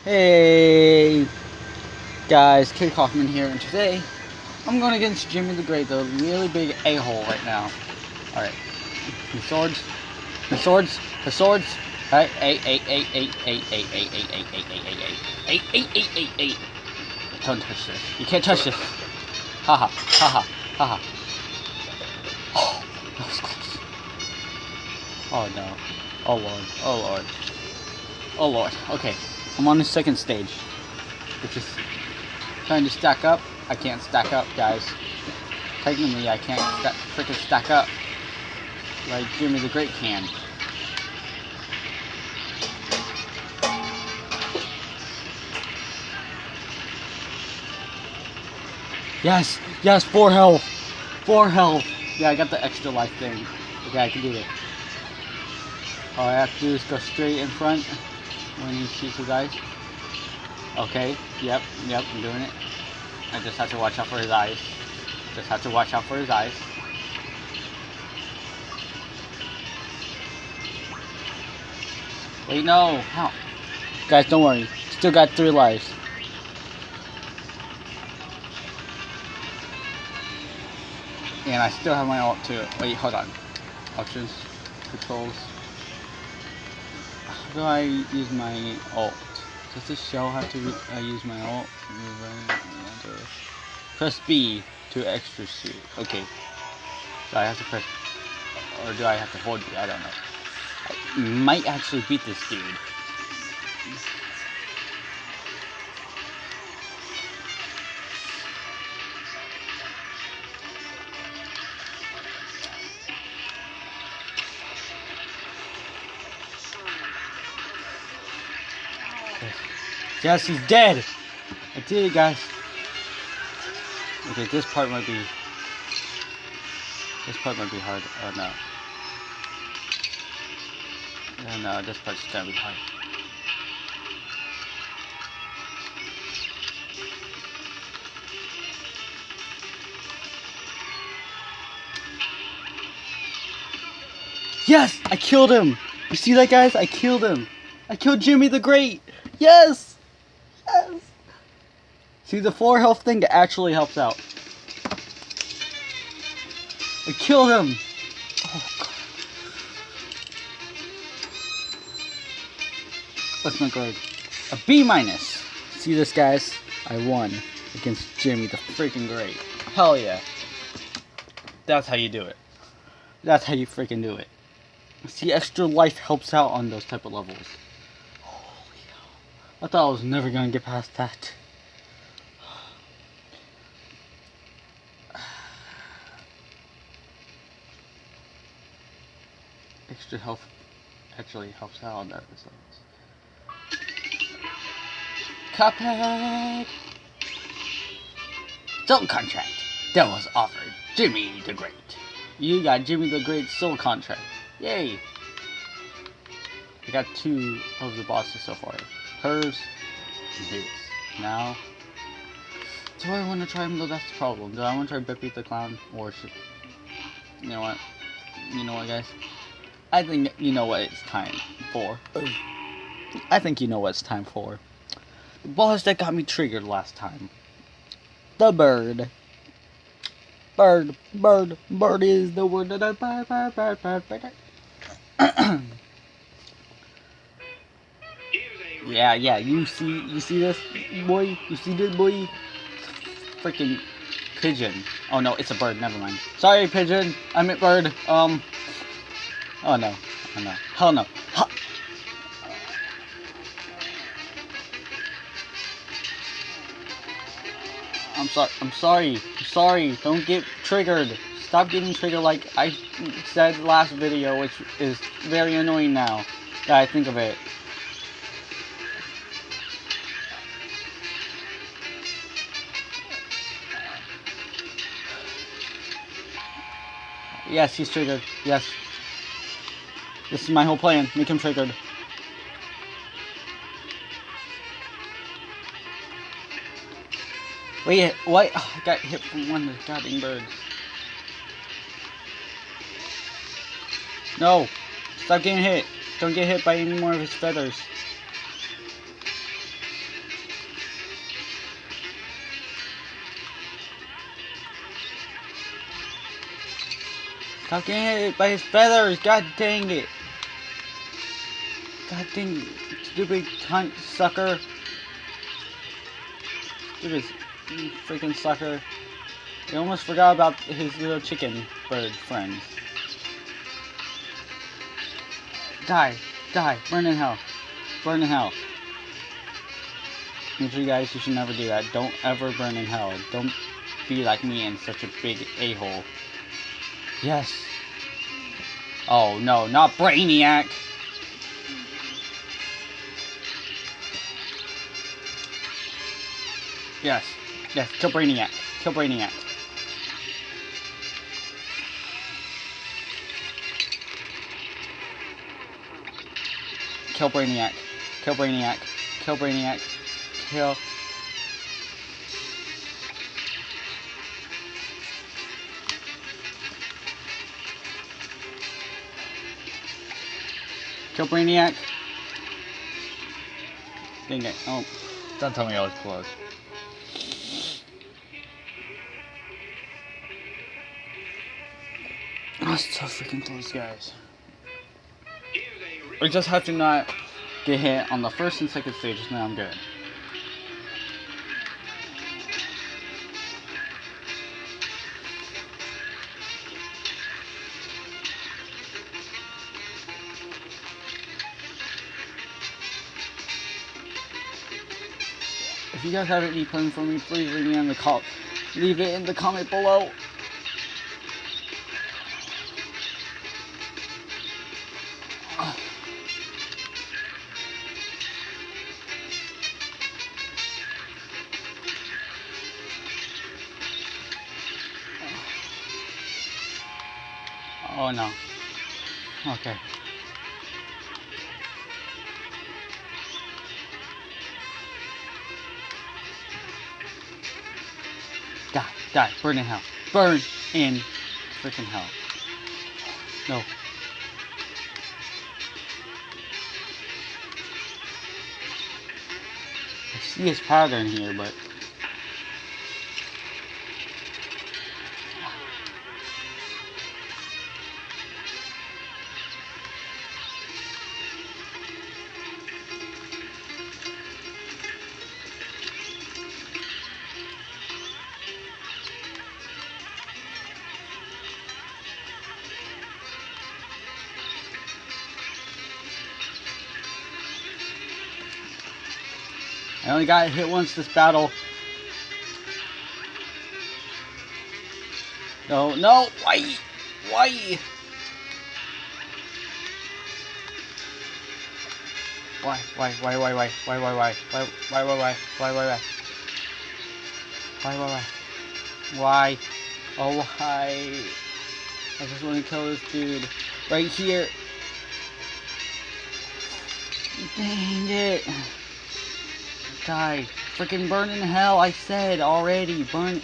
Hey guys, Kid Kaufman here, and today I'm going against Jgimmi the Great, the really big a-hole right now. Alright, the swords, the swords, the swords. Alright, eight. Don't touch this. You can't touch this. Haha, haha, haha. Oh, that was close. Oh no. Oh lord, oh lord. Oh lord, okay. I'm on the second stage, which is trying to stack up. I can't stack up, guys. Technically, I can't freaking stack up like Jgimmi the Great can. Yes, yes, 4 health. 4 health. Yeah, I got the extra life thing. Okay, I can do it. All I have to do is go straight in front when he shoots his eyes. Okay, yep, I'm doing it. I just have to watch out for his eyes. Just have to watch out for his eyes. Wait, no! How? Guys, don't worry. Still got 3 lives. And I still have my ult too. Wait, hold on. Options. Controls. How do I use my ult? Does this show have to use my ult? Press B to extra shoot. Okay. So I have to press, or do I have to hold B? I don't know. I might actually beat this dude. Yes, he's dead! I did it, guys. Okay, this part might be hard. Oh no. Oh no, this part's gonna be hard. Yes! I killed him! You see that, guys? I killed him! I killed Jgimmi the Great! Yes! Yes! See, the 4 health thing actually helps out. I killed him! Oh, God. What's my grade? A B minus! See this, guys? I won against Jgimmi the freaking Great. Hell yeah. That's how you do it. That's how you freaking do it. See, extra life helps out on those type of levels. Holy hell. I thought I was never gonna get past that. Extra health actually helps out on that results. Cuphead! Soul contract that was offered Jgimmi the Great. You got Jgimmi the Great soul contract. Yay! I got 2 of the bosses so far. Hers and his. Now, do I want to try him though? That's the problem. Do I want to try Beppy the Clown? Or should... You know what? You know what, guys? I think you know what it's time for. I think you know what it's time for. The boss that got me triggered last time. The bird. Bird is the word that I bird. Yeah, you see this, boy? You see this, boy? Freaking pigeon. Oh no, it's a bird, never mind. Sorry, pigeon. I meant bird. Oh no. Hell no. I'm sorry. Don't get triggered. Stop getting triggered like I said last video, which is very annoying now that I think of it. Yes, he's triggered. Yes. This is my whole plan. Make him triggered. Wait, what? Oh, I got hit from one of the goddamn birds. No! Stop getting hit! Don't get hit by any more of his feathers. Stop getting hit by his feathers! God dang it! God dang, stupid cunt sucker! Stupid freaking sucker! He almost forgot about his little chicken bird friends. Die! Die! Burn in hell! Burn in hell! You guys, you should never do that. Don't ever burn in hell. Don't be like me and such a big a-hole. Yes! Oh no, not Brainiac! Yes, yes, kill Brainiac. Kill Brainiac. Kill Brainiac. Kill Brainiac. Kill Brainiac. Kill. Kill Brainiac. Dang it. Oh, don't tell me I was close. Oh, it's so freaking close, guys. We just have to not get hit on the first and second stages, now I'm good. If you guys have any plan for me, please leave it in the comment below. Oh no. Okay. Die, die, burn in hell. Burn in freaking hell. No. I see his pattern here, but I only got hit once this battle. No, no, why? Why? Why? Oh, why? I just want to kill this dude. Right here. Dang it. Die. Freaking burn in hell, I said already. Burn.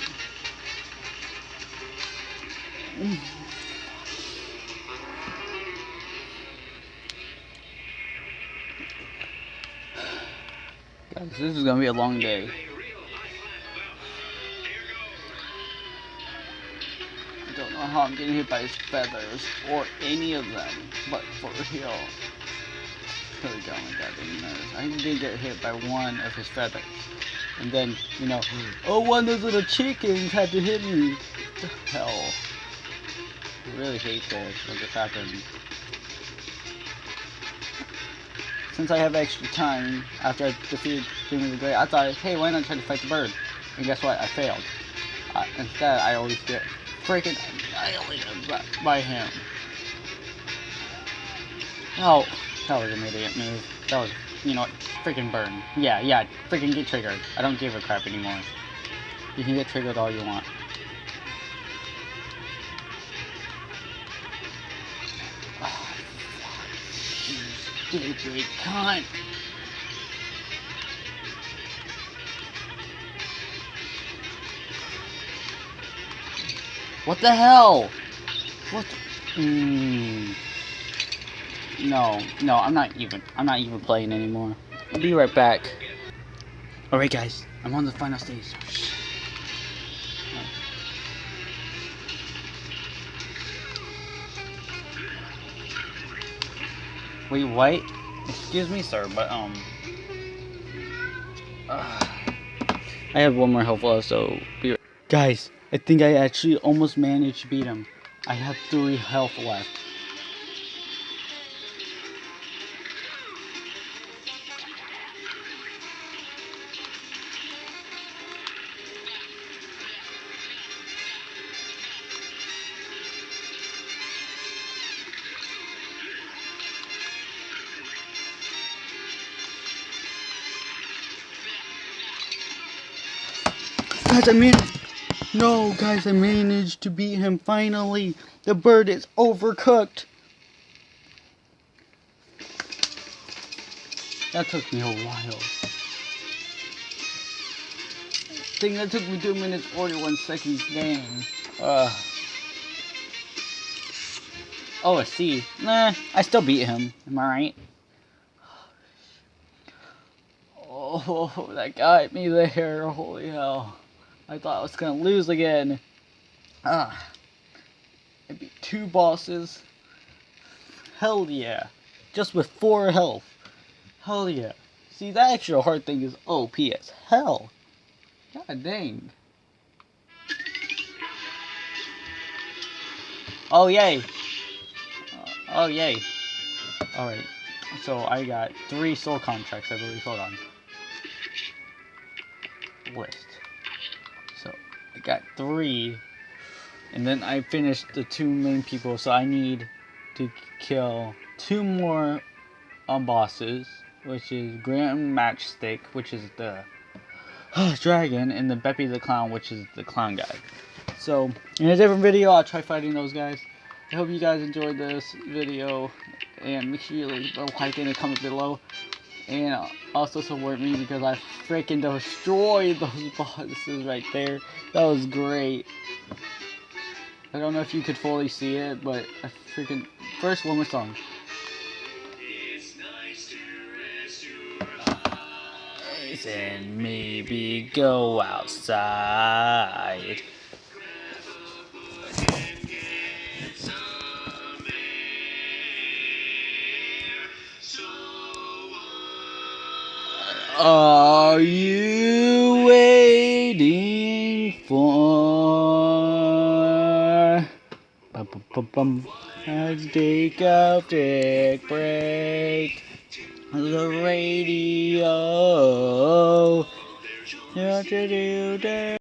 Guys, this is gonna be a long day. I don't know how I'm getting hit by his feathers or any of them, but for real. Really got my goddamn nerves. I did get hit by one of his feathers. And then, you know, oh, one of those little chickens had to hit me. What the hell? I really hate this when this happens. Since I have extra time after I defeated Jgimmi the Great, I thought, hey, why not try to fight the bird? And guess what? I failed. Instead, I always get freaking annihilated by him. Oh. That was an idiot move. That was, you know what, freaking burn. Yeah, freaking get triggered. I don't give a crap anymore. You can get triggered all you want. Oh, fuck. You stupid cunt. What the hell? What the... No, I'm not even playing anymore. I'll be right back. Alright guys, I'm on the final stage. Wait, what? Excuse me, sir, but I have one more health left, so be right. Guys, I think I actually almost managed to beat him. I have 3 health left. Guys, no, guys, I managed to beat him finally. The bird is overcooked. That took me a while. I think that took me 2 minutes 41 seconds. Dang. Oh, a C. Nah, I still beat him. Am I right? Oh, that got me there. Holy hell. I thought I was gonna lose again. I beat 2 bosses. Hell yeah. Just with 4 health. Hell yeah. See, that extra hard thing is OP as hell. God dang. Oh, yay. Oh, yay. Alright. So, I got 3 soul contracts, I believe. Hold on. List. So, I got 3. And then I finished the 2 main people. So, I need to kill 2 more bosses. Which is Grand Matchstick, which is the dragon, and the Beppy the Clown, which is the clown guy. So, in a different video, I'll try fighting those guys. I hope you guys enjoyed this video, and make sure you leave a like and a comment below. And also support me because I freaking destroyed those bosses right there. That was great. I don't know if you could fully see it, but I freaking... First, one more song. And maybe go outside. Are you waiting for? Let's take a big break. The radio.